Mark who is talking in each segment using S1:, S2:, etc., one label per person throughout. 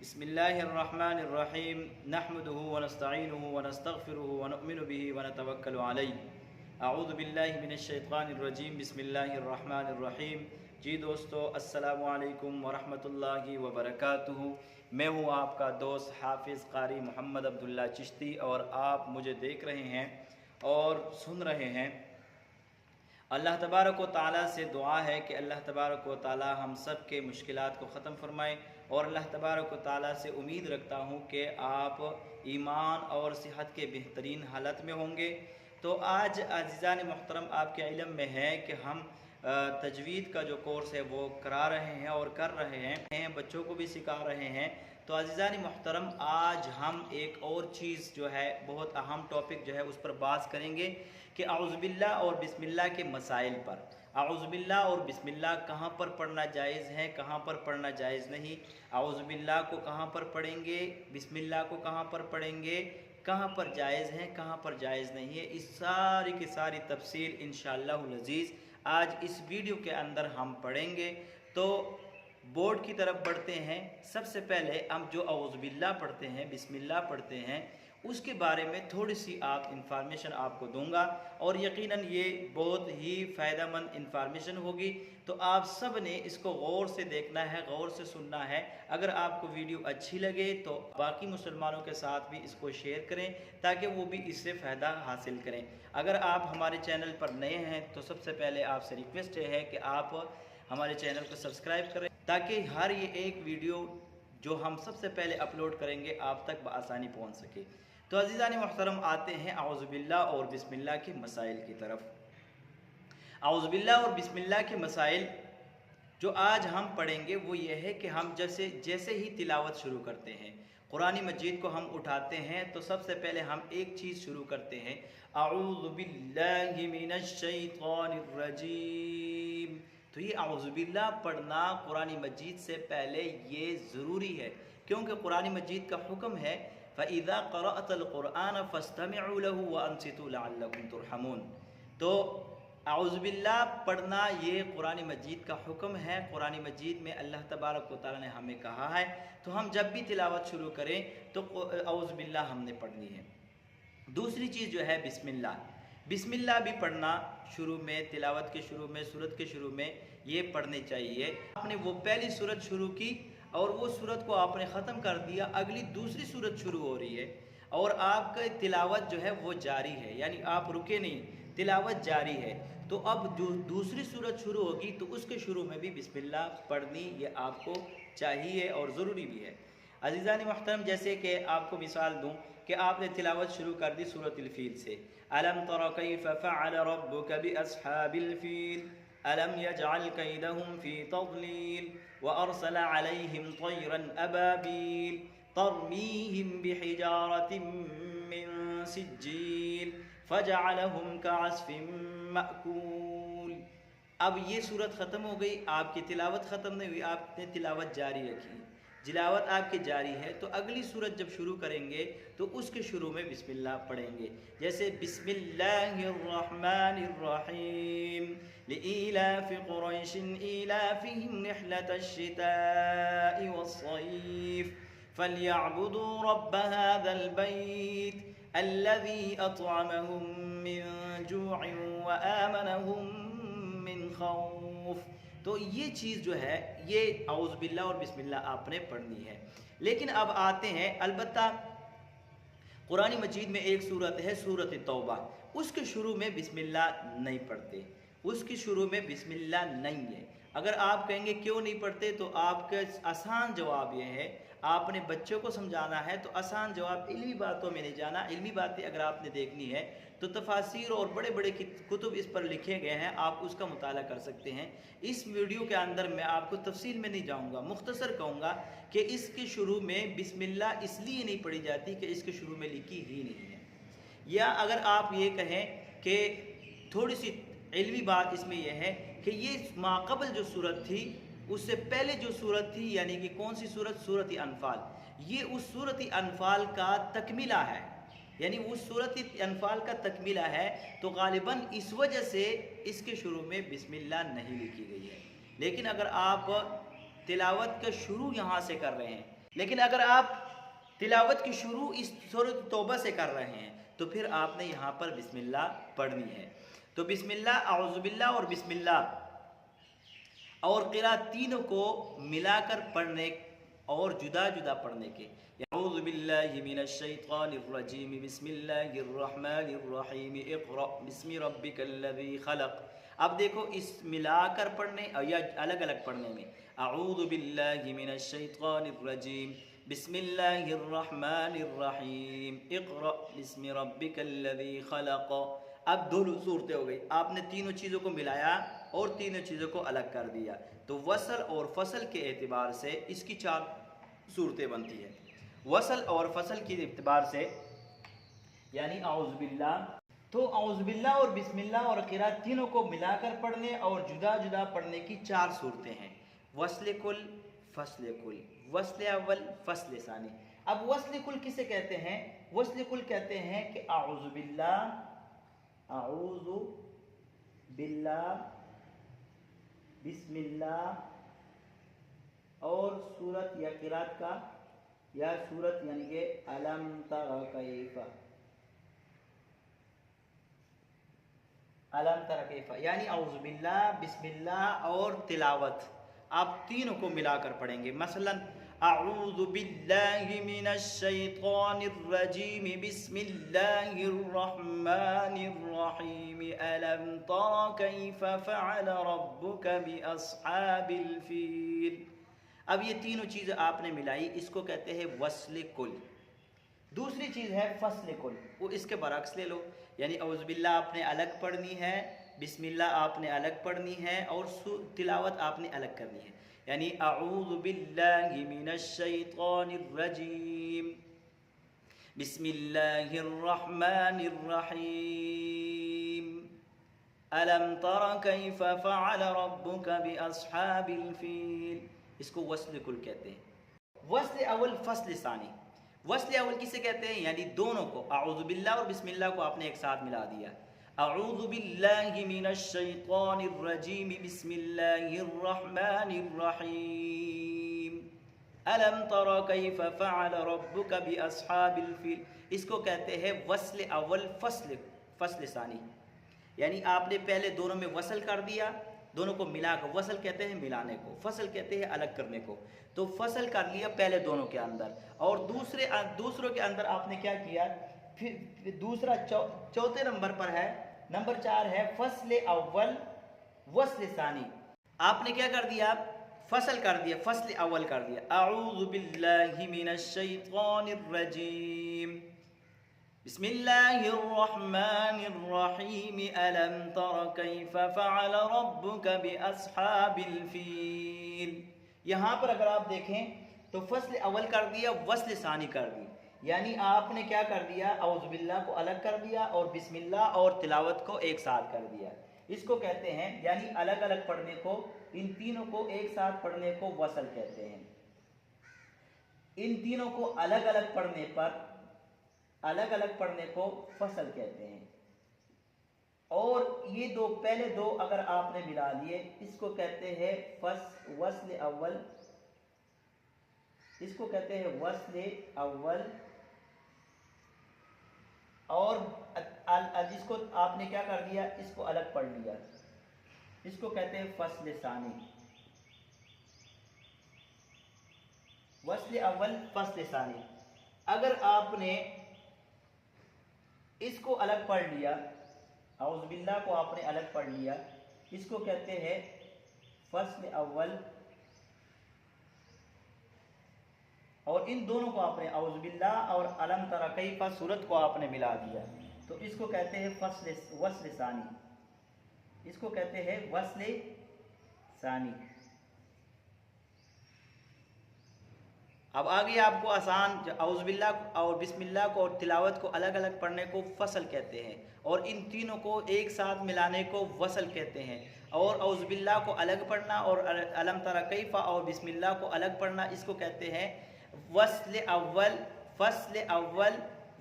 S1: بسم اللہ الرحمن الرحیم نحمده ونستعینه ونستغفره ونؤمن به ونتوکل علیہ اعوذ باللہ من الشیطان الرجیم بسم اللہ الرحمن الرحیم۔ جی دوستو، السلام علیکم ورحمۃ اللہ وبرکاتہ۔ میں ہوں آپ کا دوست حافظ قاری محمد عبداللہ چشتی، اور آپ مجھے دیکھ رہے ہیں اور سن رہے ہیں۔ اللہ تبارک و تعالیٰ سے دعا ہے کہ اللہ تبارک و تعالیٰ ہم سب کے مشکلات کو ختم فرمائے، اور اللہ تبارک و تعالیٰ سے امید رکھتا ہوں کہ آپ ایمان اور صحت کے بہترین حالت میں ہوں گے۔ تو آج عزیزان محترم، آپ کے علم میں ہے کہ ہم تجوید کا جو کورس ہے وہ کرا رہے ہیں اور کر رہے ہیں، بچوں کو بھی سکھا رہے ہیں۔ تو عزیزان محترم، آج ہم ایک اور چیز جو ہے، بہت اہم ٹاپک جو ہے اس پر بات کریں گے کہ اعوذ باللہ اور بسم اللہ کے مسائل پر۔ اعوذ باللہ اور بسم اللہ کہاں پر پڑھنا جائز ہے، کہاں پر پڑھنا جائز نہیں، اعوذ باللہ کو کہاں پر پڑھیں گے، بسم اللہ کو کہاں پر پڑھیں گے، کہاں پر جائز ہے، کہاں پر جائز نہیں ہے، اس ساری کی ساری تفصیل انشاءاللہ العزیز آج اس ویڈیو کے اندر ہم پڑھیں گے۔ تو بورڈ کی طرف بڑھتے ہیں۔ سب سے پہلے ہم جو اعوذ باللہ پڑھتے ہیں، بسم اللہ پڑھتے ہیں، اس کے بارے میں تھوڑی سی انفارمیشن آپ کو دوں گا، اور یقیناً یہ بہت ہی فائدہ مند انفارمیشن ہوگی۔ تو آپ سب نے اس کو غور سے دیکھنا ہے، غور سے سننا ہے۔ اگر آپ کو ویڈیو اچھی لگے تو باقی مسلمانوں کے ساتھ بھی اس کو شیئر کریں تاکہ وہ بھی اس سے فائدہ حاصل کریں۔ اگر آپ ہمارے چینل پر نئے ہیں تو سب سے پہلے آپ سے ریکویسٹ ہے کہ آپ ہمارے چینل کو سبسکرائب کریں تاکہ ہر یہ ایک ویڈیو جو ہم سب سے پہلے اپلوڈ کریں گے آپ تک بآسانی پہنچ سکے۔ تو عزیزان محترم، آتے ہیں اعوذ باللہ اور بسم اللہ کے مسائل کی طرف۔ اعوذ باللہ اور بسم اللہ کے مسائل جو آج ہم پڑھیں گے وہ یہ ہے کہ ہم جیسے ہی تلاوت شروع کرتے ہیں، قرآن مجید کو ہم اٹھاتے ہیں تو سب سے پہلے ہم ایک چیز شروع کرتے ہیں، اعوذ باللہ من الشیطان الرجیم۔ تو یہ اعوذ باللہ پڑھنا قرآن مجید سے پہلے یہ ضروری ہے، کیونکہ قرآن مجید کا حکم ہے فَإِذَا قَرَأْتَ الْقُرْآنَ فَاسْتَمِعُوا لَهُ وَأَنصِتُوا لَعَلَّكُمْ تُرْحَمُونَ۔ تو اعوذ باللہ پڑھنا یہ قرآن مجید کا حکم ہے۔ قرآن مجید میں اللہ تبارک و تعالیٰ نے ہمیں کہا ہے، تو ہم جب بھی تلاوت شروع کریں تو اعوذ باللہ ہم نے پڑھنی ہے۔ دوسری چیز جو ہے بسم اللہ، بسم اللہ بھی پڑھنا شروع میں، تلاوت کے شروع میں، سورت کے شروع میں یہ پڑھنے چاہیے۔ آپ نے وہ پہلی سورت شروع کی اور وہ سورت کو آپ نے ختم کر دیا، اگلی دوسری سورت شروع ہو رہی ہے اور آپ کا تلاوت جو ہے وہ جاری ہے، یعنی آپ رکے نہیں، تلاوت جاری ہے۔ تو اب جو دوسری سورت شروع ہوگی تو اس کے شروع میں بھی بسم اللہ پڑھنی یہ آپ کو چاہیے اور ضروری بھی ہے۔ عزیزان محترم، جیسے کہ آپ کو مثال دوں کہ آپ نے تلاوت شروع کر دی سورۃ الفیل سے، الم تر کیف فعل ربک باصحاب الفیل الم یجعل کیدہم فی تضلیل وارسل علیہم طیرا ابابیل ترمیہم بحجارۃ من سجیل فجعلہم کعصف مأکول۔ اب یہ صورت ختم ہو گئی، آپ کی تلاوت ختم نہیں ہوئی، آپ نے تلاوت جاری رکھی، تلاوت آپ کی جاری ہے۔ تو اگلی صورت جب شروع کریں گے تو اس کے شروع میں بسم اللہ پڑھیں گے، جیسے بسم اللہ الرحمن الرحیم لإیلاف قریش ایلافہم رحلة الشتاء والصیف فلیعبدوا رب هذا البیت الذی اطعمہم من جوع وآمنہم من خوف۔ تو یہ چیز جو ہے یہ اعوذ باللہ اور بسم اللہ آپ نے پڑھنی ہے۔ لیکن اب آتے ہیں، البتہ قرآن مجید میں ایک صورت ہے سورۃ توبہ، اس کے شروع میں بسم اللہ نہیں پڑھتے، اس کے شروع میں بسم اللہ نہیں ہے۔ اگر آپ کہیں گے کیوں نہیں پڑھتے تو آپ کا آسان جواب یہ ہے، آپ نے بچوں کو سمجھانا ہے تو آسان جواب، علمی باتوں میں نہیں جانا۔ علمی باتیں اگر آپ نے دیکھنی ہے تو تفاسیر اور بڑے بڑے کتب اس پر لکھے گئے ہیں، آپ اس کا مطالعہ کر سکتے ہیں۔ اس ویڈیو کے اندر میں آپ کو تفصیل میں نہیں جاؤں گا، مختصر کہوں گا کہ اس کے شروع میں بسم اللہ اس لیے نہیں پڑھی جاتی کہ اس کے شروع میں لکھی ہی نہیں ہے۔ یا اگر آپ یہ کہیں کہ تھوڑی سی علمی بات اس میں یہ ہے کہ یہ ماقبل جو صورت تھی اس سے پہلے جو صورت تھی، یعنی کہ کون سی صورت؟ سورۃ انفال، یہ اس سورۃ انفال کا تکملہ ہے، یعنی اس سورۃ انفال کا تکملہ ہے۔ تو غالباً اس وجہ سے اس کے شروع میں بسم اللہ نہیں لکھی گئی ہے۔ لیکن اگر آپ تلاوت کا شروع یہاں سے کر رہے ہیں لیکن اگر آپ تلاوت کی شروع اس سورۃ توبہ سے کر رہے ہیں تو پھر آپ نے یہاں پر بسم اللہ پڑھنی ہے. تو بسم اللہ، اعوذ باللہ اور بسم اللہ اور قرأت تینوں کو ملا کر پڑھنے اور جدا جدا پڑھنے کے. اعوذ باللہ من الشیطان الرجیم، بسم اللہ الرحمن الرحیم، اقرأ بسم ربک الذی خلق. اب دیکھو اس ملا کر پڑھنے یا الگ الگ پڑھنے میں، اعوذ باللہ من الشیطان الرجیم، بسم اللہ الرحمن الرحیم، اقرأ بسم ربک الذی خلق. اب دو صورتیں ہو گئی، آپ نے تینوں چیزوں کو ملایا اور تینوں چیزوں کو الگ کر دیا. تو وصل اور فصل کے اعتبار سے اس کی چار صورتیں بنتی ہیں. وصل اور فصل کے اعتبار سے یعنی اعوذ باللہ، تو اعوذ باللہ اور بسم اللہ اور قرأت تینوں کو ملا کر پڑھنے اور جدا جدا پڑھنے کی چار صورتیں ہیں. وصل کل، فصل کل، وصل اول، فصل ثانی. اب وصل کل کسے کہتے ہیں؟ وصل کل کہتے ہیں کہ اعوذ باللہ، اعوذ باللہ، بسم اللہ اور سورت یا قرأت کا یا سورت یعنی کہ الم تر کیف، الم تر کیف یعنی اعوذ باللہ، بسم اللہ اور تلاوت آپ تینوں کو ملا کر پڑھیں گے. مثلا اعوذ باللہ من الشیطان الرجیم، بسم اللہ الرحمن الرحیم، الم تر کیف فعل ربک باصحاب الفیل. اب یہ تینوں چیزیں آپ نے ملائی، اس کو کہتے ہیں وصل کل. دوسری چیز ہے فصل کل، وہ اس کے برعکس لے لو، یعنی اعوذ باللہ آپ نے الگ پڑھنی ہے، بسم اللہ آپ نے الگ پڑھنی ہے اور تلاوت آپ نے الگ کرنی ہے. یعنی اعوذ باللہ من الشیطان الرجیم، بسم اللہ الرحمن الرحیم، الم تر کیف فعل ربک باصحاب الفیل. اس کو وصل کل کہتے ہیں. وصل اول، فصل ثانی. وصل اول کسے کہتے ہیں؟ یعنی دونوں کو، اعوذ باللہ اور بسم اللہ کو آپ نے ایک ساتھ ملا دیا. اعوذ باللہ من الشیطان الرجیم، بسم اللہ الرحمن الرحیم، الم تر کیف فعل ربک باصحاب الفیل. اس کو کہتے ہیں وصل اول، فصل ثانی. یعنی آپ نے پہلے دونوں میں وصل کر دیا، دونوں کو ملا کر. وصل کہتے ہیں ملانے کو، فصل کہتے ہیں الگ کرنے کو. تو فصل کر لیا پہلے دونوں کے اندر، اور دوسروں کے اندر آپ نے کیا کیا؟ پھر دوسرا چوتھے نمبر پر ہے، نمبر 4 ہے فصل اول، وصل ثانی. آپ نے کیا کر دیا؟ فصل کر دیا، فصل اول کر دیا. اعوذ باللہ من الشیطان الرجیم، بسم اللہ الرحمن الرحیم، الم تر کیف فعل ربک باصحاب الفیل. یہاں پر اگر آپ دیکھیں تو فصل اول کر دیا، وصل ثانی کر دی. یعنی آپ نے کیا کر دیا؟ اعوذ باللہ کو الگ کر دیا اور بسم اللہ اور تلاوت کو ایک ساتھ کر دیا. اس کو کہتے ہیں، یعنی الگ الگ پڑھنے کو، ان تینوں کو ایک ساتھ پڑھنے کو وصل کہتے ہیں. ان تینوں کو الگ الگ پڑھنے پر، الگ الگ پڑھنے کو فصل کہتے ہیں. اور یہ دو پہلے دو اگر آپ نے ملا لیے، اس کو کہتے ہیں وصل اول، اس کو کہتے ہیں وصل اول. اور جس کو آپ نے کیا کر دیا، اس کو الگ پڑھ لیا، اس کو کہتے ہیں فصل ثانی. وصل اول، فصل ثانی. اگر آپ نے اس کو الگ پڑھ لیا، اعوذ باللہ کو آپ نے الگ پڑھ لیا، اس کو کہتے ہیں فصل اول. اور ان دونوں کو آپ نے اعوذ باللہ اور الم تر کیف سورت کو آپ نے ملا دیا، تو اس کو کہتے ہیں وصل ثانی. اس کو کہتے ہیں وصل ثانی. اب آگے آپ کو آسان، اعوذ باللہ اور بسم اللہ کو اور تلاوت کو الگ الگ پڑھنے کو فصل کہتے ہیں، اور ان تینوں کو ایک ساتھ ملانے کو وصل کہتے ہیں. اور اعوذ باللہ کو الگ پڑھنا اور الم تر کیف اور بسم اللہ کو الگ پڑھنا، اس کو کہتے ہیں وصل اول، فصل اول،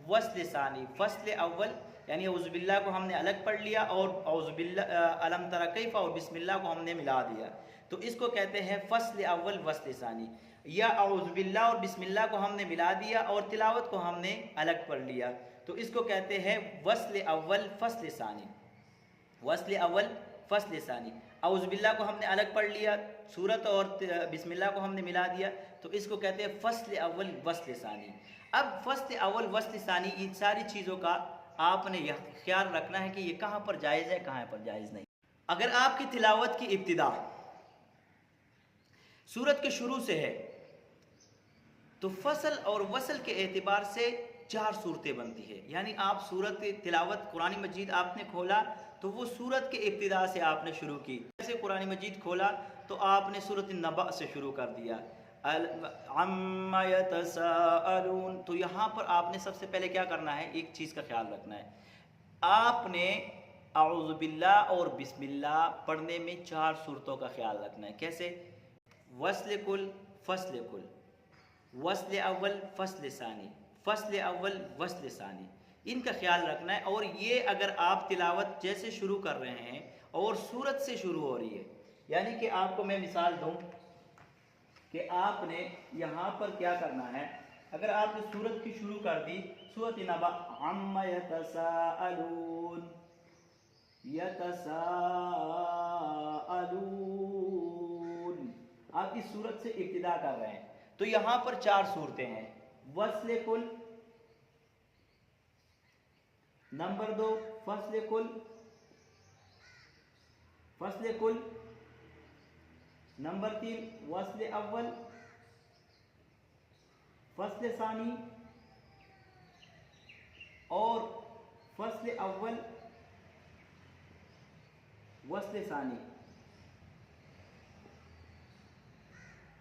S1: وصل ثانی. فصل اول یعنی اعوذ باللہ کو ہم نے الگ پڑھ لیا اور اعوذ باللہ الم تر کیف اور بسم اللہ کو ہم نے ملا دیا، تو اس کو کہتے ہیں فصل اول، وصل ثانی. یا اعوذ باللہ اور بسم اللہ کو ہم نے ملا دیا اور تلاوت کو ہم نے الگ پڑھ لیا، تو اس کو کہتے ہیں وصل اول فصل ثانی، وصل اول فصل ثانی۔ اعوذ باللہ کو ہم نے الگ پڑھ لیا، سورت اور بسم اللہ کو ہم نے ملا دیا، تو اس کو کہتے ہیں فصل اول وصل ثانی۔ اب فصل اول وصل ثانی، ان ساری چیزوں کا آپ نے یہ خیال رکھنا ہے کہ یہ کہاں پر جائز ہے کہاں پر جائز نہیں۔ اگر آپ کی تلاوت کی ابتدا سورت کے شروع سے ہے تو فصل اور وصل کے اعتبار سے 4 صورتیں بنتی ہے، یعنی آپ سورت تلاوت قرآن مجید آپ نے کھولا تو وہ سورت کے ابتدا سے آپ نے شروع کی، جیسے قرآن مجید کھولا تو آپ نے سورت النبأ سے شروع کر دیا، عما یتساءلون، تو یہاں پر آپ نے سب سے پہلے کیا کرنا ہے، ایک چیز کا خیال رکھنا ہے، آپ نے اعوذ باللہ اور بسم اللہ پڑھنے میں 4 صورتوں کا خیال رکھنا ہے۔ کیسے؟ وصل کل، فصل کل، وصل اول فصل ثانی، فصل اول وصل ثانی، ان کا خیال رکھنا ہے۔ اور یہ اگر آپ تلاوت جیسے شروع کر رہے ہیں اور سورت سے شروع ہو رہی ہے، یعنی کہ آپ کو میں مثال دوں کہ آپ نے یہاں پر کیا کرنا ہے، اگر آپ نے سورت کی شروع کر دی، سورت نبأ، عما یتساءلون، یتساءلون، آپ اس سورت سے ابتدا کر رہے ہیں، تو یہاں پر 4 صورتیں ہیں، وصل کل، نمبر 2 فصل کل، فصل کل، نمبر 3 وصل اول فصل ثانی، اور فصل اول وصل ثانی،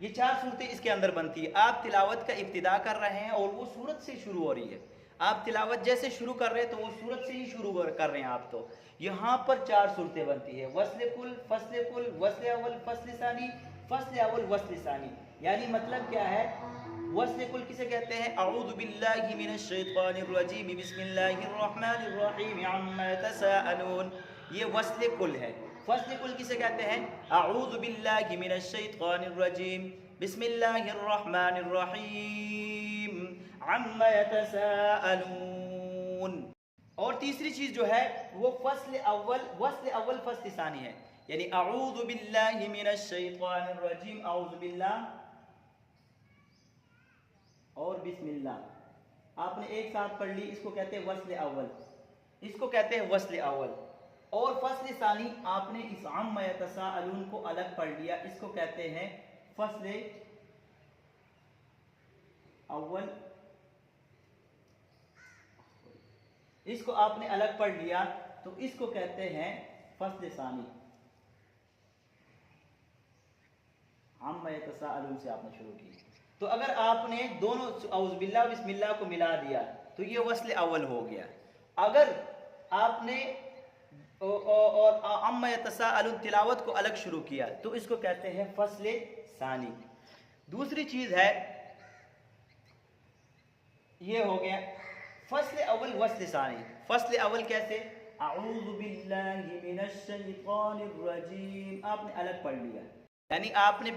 S1: یہ 4 صورتیں اس کے اندر بنتی ہے۔ آپ تلاوت کا ابتدا کر رہے ہیں اور وہ سورت سے شروع ہو رہی ہے، آپ تلاوت جیسے شروع کر رہے ہیں تو وہ سورت سے ہی شروع کر رہے ہیں آپ، تو یہاں پر 4 صورتیں بنتی ہے، وصل کل، فصل کل، وصل اول فصل ثانی، فصل اول وصل ثانی۔ یعنی مطلب کیا ہے، وصل کل کسے کہتے ہیں، اعوذ باللہ من الشیطان الرجیم بسم اللہ الرحمن الرحیم عما یتساءلون، یہ وصل کل ہے۔ فصل کل کسے کہتے ہیں، اعوذ باللہ من الشیطان الرجیم بسم اللہ الرحمن الرحیم عما یتساءلون۔ اور تیسری چیز جو ہے وہ فصل اول فصل ثانی ہے، یعنی اعوذ باللہ من الشیطان الرجیم، اعوذ باللہ اور بسم اللہ، آپ نے ایک ساتھ پڑھ لی، اس کو کہتے ہیں وصل اول، اس کو کہتے ہیں وصل اول۔ اور فصل ثانی آپ نے اس عما یتساءلون کو الگ پڑھ لیا، اس کو کہتے ہیں فصل اول، اس کو آپ نے الگ پڑھ لیا تو اس کو کہتے ہیں فصل ثانی، عما یتساءلون سے آپ نے شروع کی۔ تو اگر آپ نے دونوں اعوذ باللہ بسم اللہ کو ملا دیا تو یہ وصل اول ہو گیا۔ اگر آپ نے اور عما یتساءلون تلاوت کو الگ شروع کیا تو اس کو کہتے ہیں فصل ثانی۔ دوسری چیز ہے، یہ ہو گیا فصل اول وصل ثانی۔ فصل اول کیسے، اعوذ باللہ من الشیطان الرجیم، آپ نے الگ پڑھ لیا، یعنی آپ نے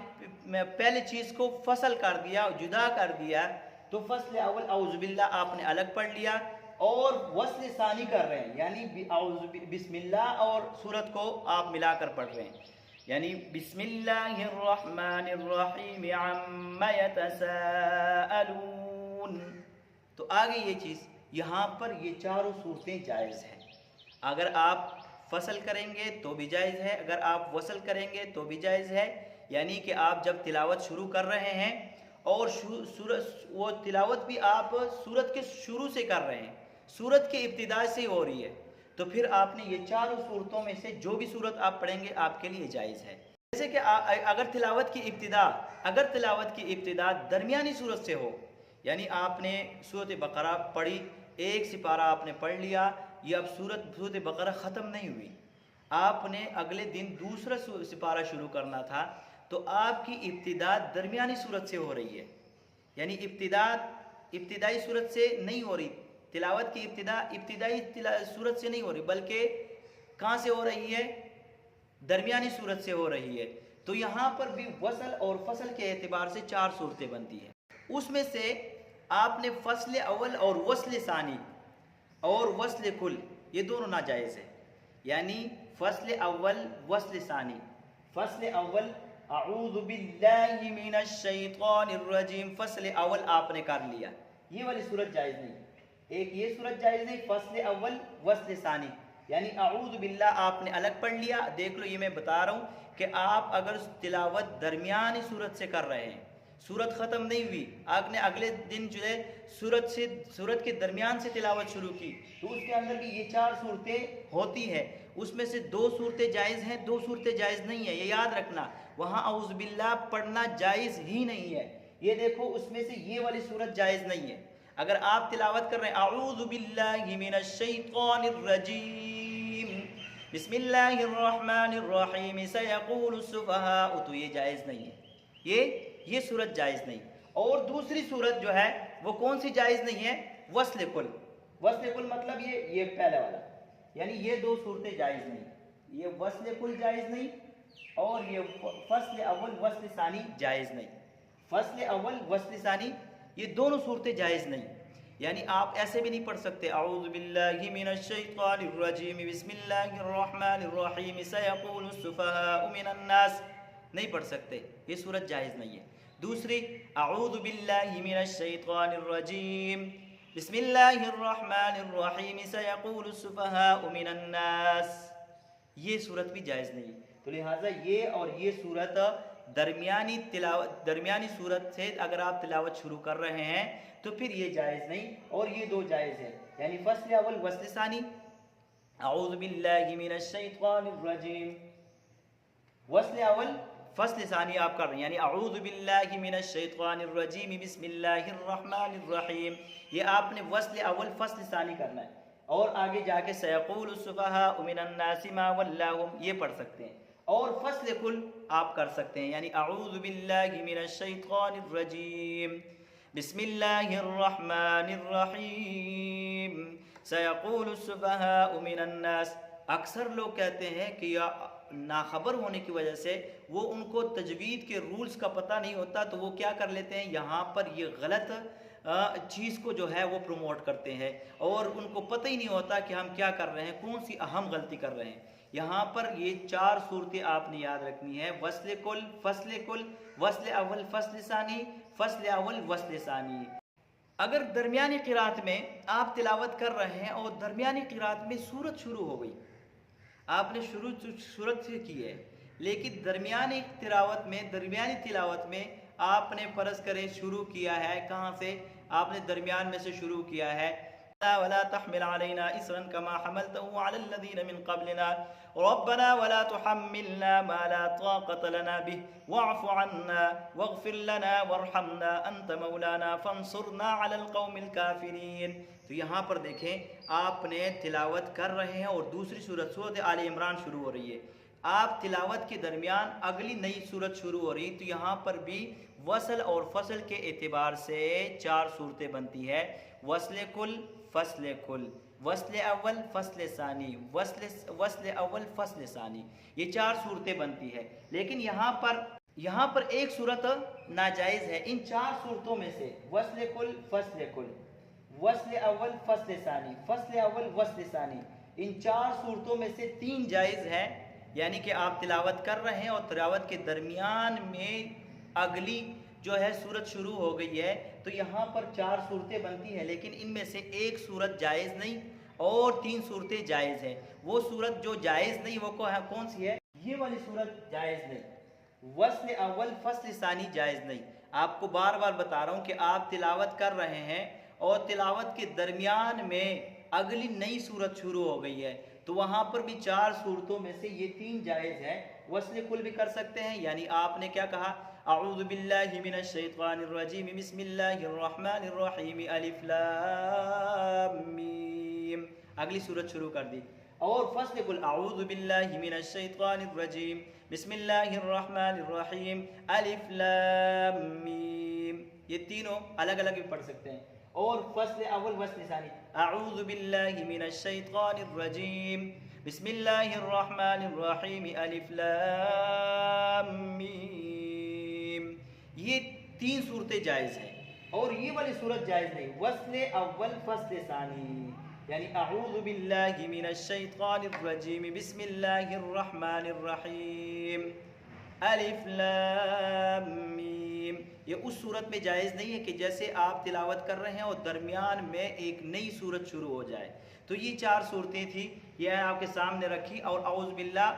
S1: پہلے چیز کو فصل کر دیا، جدا کر دیا، تو فصل اول اعوذ باللہ آپ نے الگ پڑھ لیا، اور وصل ثانی کر رہے ہیں، یعنی بسم اللہ اور سورت کو آپ ملا کر پڑھ رہے ہیں، یعنی بسم اللہ الرحمن الرحیم عما یتساءلون۔ تو آگے یہ چیز، یہاں پر یہ 4 صورتیں جائز ہیں، اگر آپ فصل کریں گے تو بھی جائز ہے، اگر آپ وصل کریں گے تو بھی جائز ہے، یعنی کہ آپ جب تلاوت شروع کر رہے ہیں اور وہ تلاوت بھی آپ سورت کے شروع سے کر رہے ہیں، سورت کے ابتدا سے ہو رہی ہے، تو پھر آپ نے یہ 4 صورتوں میں سے جو بھی صورت آپ پڑھیں گے آپ کے لیے جائز ہے۔ جیسے کہ اگر تلاوت کی ابتدا درمیانی صورت سے ہو، یعنی آپ نے سورت بقرہ پڑھی، ایک سپارہ آپ نے پڑھ لیا، یہ اب سورت بقرہ ختم نہیں ہوئی، آپ نے اگلے دن دوسرا سپارہ شروع کرنا تھا، تو آپ کی ابتدا درمیانی صورت سے ہو رہی ہے، یعنی ابتدائی صورت سے نہیں ہو رہی، تلاوت کی ابتدائی صورت سے نہیں ہو رہی، بلکہ کہاں سے ہو رہی ہے، درمیانی صورت سے ہو رہی ہے۔ تو یہاں پر بھی وصل اور فصل کے اعتبار سے 4 صورتیں بنتی ہیں. اس میں سے آپ نے فصل اول اور وصل ثانی اور وصل کل یہ دونوں ناجائز ہے. یعنی فصل اول وصل ثانی. فصل اول اعوذ باللہ من الشیطان الرجیم، فصل اول آپ نے کر لیا، یہ والی صورت جائز نہیں. ایک یہ صورت جائز نہیں، فصل اول وصل ثانی، یعنی اعوذ باللہ آپ نے الگ پڑھ لیا. دیکھ لو یہ میں بتا رہا ہوں کہ آپ اگر تلاوت درمیانی صورت سے کر رہے ہیں، صورت ختم نہیں ہوئی، آپ نے اگلے دن جو ہے صورت کے درمیان سے تلاوت شروع کی، تو اس کے اندر بھی یہ 4 صورتیں ہوتی ہیں. اس میں سے 2 صورتیں جائز ہیں، 2 صورتیں جائز نہیں ہیں. یہ یاد رکھنا، وہاں اعوذ باللہ پڑھنا جائز ہی نہیں ہے. یہ دیکھو اس میں سے یہ والی صورت جائز نہیں ہے. اگر آپ تلاوت کر رہے ہیں اعوذ باللہ من الشیطان الرجیم بسم اللہ الرحمن الرحیم سیقول السفہاء، تو یہ جائز نہیں ہے، یہ صورت جائز نہیں. اور دوسری صورت جو ہے وہ کون سی جائز نہیں ہے؟ وصل کل. وصل کل مطلب یہ پہلے والا، یعنی یہ 2 صورتیں جائز نہیں. یہ وصل کل جائز نہیں اور یہ فصل اول وصل ثانی جائز نہیں. فصل اول وصل ثانی یہ دونوں صورتیں جائز نہیں. یعنی آپ ایسے بھی نہیں پڑھ سکتے اعوذ باللہ من الشیطان الرجیم بسم اللہ الرحمن الرحیم سیقول السفہاء من الناس، نہیں پڑھ سکتے، یہ صورت جائز نہیں ہے. دوسری اعوذ باللہ من الشیطان الرجیم بسم اللہ الرحمن الرحیم سیقول السفہاء من الناس، یہ صورت بھی جائز نہیں. تو لہٰذا یہ اور یہ صورت درمیانی صورت سے اگر آپ تلاوت شروع کر رہے ہیں تو پھر یہ جائز نہیں، اور یہ 2 جائز ہے. یعنی فصل اول وصل ثانی اعوذ باللہ من الشیطان الرجیم، وصل اول فصل ثانی آپ کر رہے ہیں، یعنی اعوذ باللہ من الشیطان الرجیم بسم اللہ الرحمن الرحیم، یہ آپ نے وصل اول فصل ثانی کرنا ہے. اور آگے جا کے سیقول السفہاء من الناس ما ولاہم یہ پڑھ سکتے ہیں. اور فصل کل آپ کر سکتے ہیں، یعنی اعوذ باللہ من الشیطان الرجیم بسم اللہ الرحمن الرحیم سیقول السفہاء من الناس. اکثر لوگ کہتے ہیں کہ ناخبر ہونے کی وجہ سے وہ ان کو تجوید کے رولز کا پتہ نہیں ہوتا، تو وہ کیا کر لیتے ہیں، یہاں پر یہ غلط چیز کو جو ہے وہ پروموٹ کرتے ہیں، اور ان کو پتہ ہی نہیں ہوتا کہ ہم کیا کر رہے ہیں، کون سی اہم غلطی کر رہے ہیں. یہاں پر یہ 4 صورتیں آپ نے یاد رکھنی ہے، وصل کل، وصل اول فصل ثانی، فصل اول وصل ثانی. اگر درمیانی قرات میں آپ تلاوت کر رہے ہیں اور درمیانی قرات میں سورت شروع ہو گئی، آپ نے شروع سورت سے کی ہے، لیکن درمیانی تلاوت میں آپ نے فرض کریں شروع کیا ہے، کہاں سے؟ آپ نے درمیان میں سے شروع کیا ہے ولا تحمل علينا إصرا كما حملته على الذين من قبلنا ربنا ولا تحملنا ما لا طاقة لنا به واعف عنا واغفر لنا وارحمنا أنت مولانا فانصرنا على القوم الكافرين. تو یہاں پر دیکھیں آپ نے تلاوت کر رہے ہیں اور دوسری سورت آل عمران شروع ہو رہی ہے، آپ تلاوت کے درمیان اگلی نئی سورت شروع ہو رہی، تو یہاں پر بھی وصل اور فصل کے اعتبار سے 4 صورتیں بنتی ہے، وصل کل، فصل کل، وصل اول فصل ثانی، وصل اول فصل ثانی، یہ 4 صورتیں بنتی ہے. لیکن یہاں پر ایک صورت ناجائز ہے. ان 4 صورتوں میں سے وصل کل، فصل کل، وصل اول فصل ثانی، فصل اول وصل ثانی، ان 4 صورتوں میں سے 3 جائز ہے. یعنی کہ آپ تلاوت کر رہے ہیں اور تلاوت کے درمیان میں اگلی جو ہے صورت شروع ہو گئی ہے، تو یہاں پر 4 صورتیں بنتی ہیں، لیکن ان میں سے ایک صورت جائز نہیں اور 3 صورتیں جائز ہیں. وہ صورت جو جائز نہیں وہ کون سی ہے؟ یہ والی صورت جائز نہیں، وصل اول فصل ثانی جائز نہیں. آپ کو بار بار بتا رہا ہوں کہ آپ تلاوت کر رہے ہیں اور تلاوت کے درمیان میں اگلی نئی صورت شروع ہو گئی ہے، تو وہاں پر بھی 4 صورتوں میں سے یہ 3 جائز ہے. وصل کل بھی کر سکتے ہیں، یعنی آپ نے کیا کہا اعوذ باللہ من الشیطان الرجیم بسم اللہ الرحمن الرحیم الف لام میم، اگلی صورت شروع کر دی. اور فصل کل اعوذ باللہ من الشیطان الرجیم بسم اللہ الرحمن الرحیم الف لام میم، یہ تینوں الگ الگ بھی پڑھ سکتے ہیں. اور فصل اول وصل ثانی اعوذ باللہ من الشیطان الرجیم بسم اللہ الرحمن الرحیم الف لام میم، یہ 3 صورتیں جائز ہیں، اور یہ والی صورت جائز نہیں، وصل اول فصل ثانی، یعنی اعوذ باللہ من الشیطان الرجیم بسم اللہ الرحمن الرحیم الف لام میم، یہ اس صورت میں جائز نہیں ہے کہ جیسے آپ تلاوت کر رہے ہیں اور درمیان میں ایک نئی صورت شروع ہو جائے۔ تو یہ 4 صورتیں تھیں، یہ آپ کے سامنے رکھی، اور اعوذ باللہ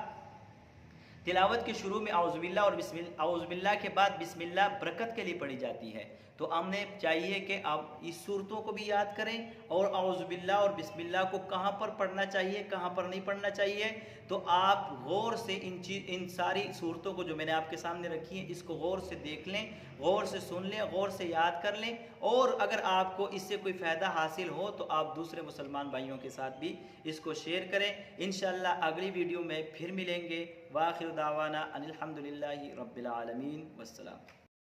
S1: تلاوت کے شروع میں اعوذ باللہ اور اعوذ باللہ کے بعد بسم اللہ برکت کے لیے پڑھی جاتی ہے، تو ہم نے چاہیے کہ آپ اس صورتوں کو بھی یاد کریں، اور اعوذ باللہ اور بسم اللہ کو کہاں پر پڑھنا چاہیے کہاں پر نہیں پڑھنا چاہیے، تو آپ غور سے ان ساری صورتوں کو جو میں نے آپ کے سامنے رکھی ہیں اس کو غور سے دیکھ لیں، غور سے سن لیں، غور سے یاد کر لیں، اور اگر آپ کو اس سے کوئی فائدہ حاصل ہو تو آپ دوسرے مسلمان بھائیوں کے ساتھ بھی اس کو شیئر کریں۔ انشاءاللہ اگلی ویڈیو میں پھر ملیں گے۔ وآخر دعوانا ان الحمدللہ رب العالمین، والسلام۔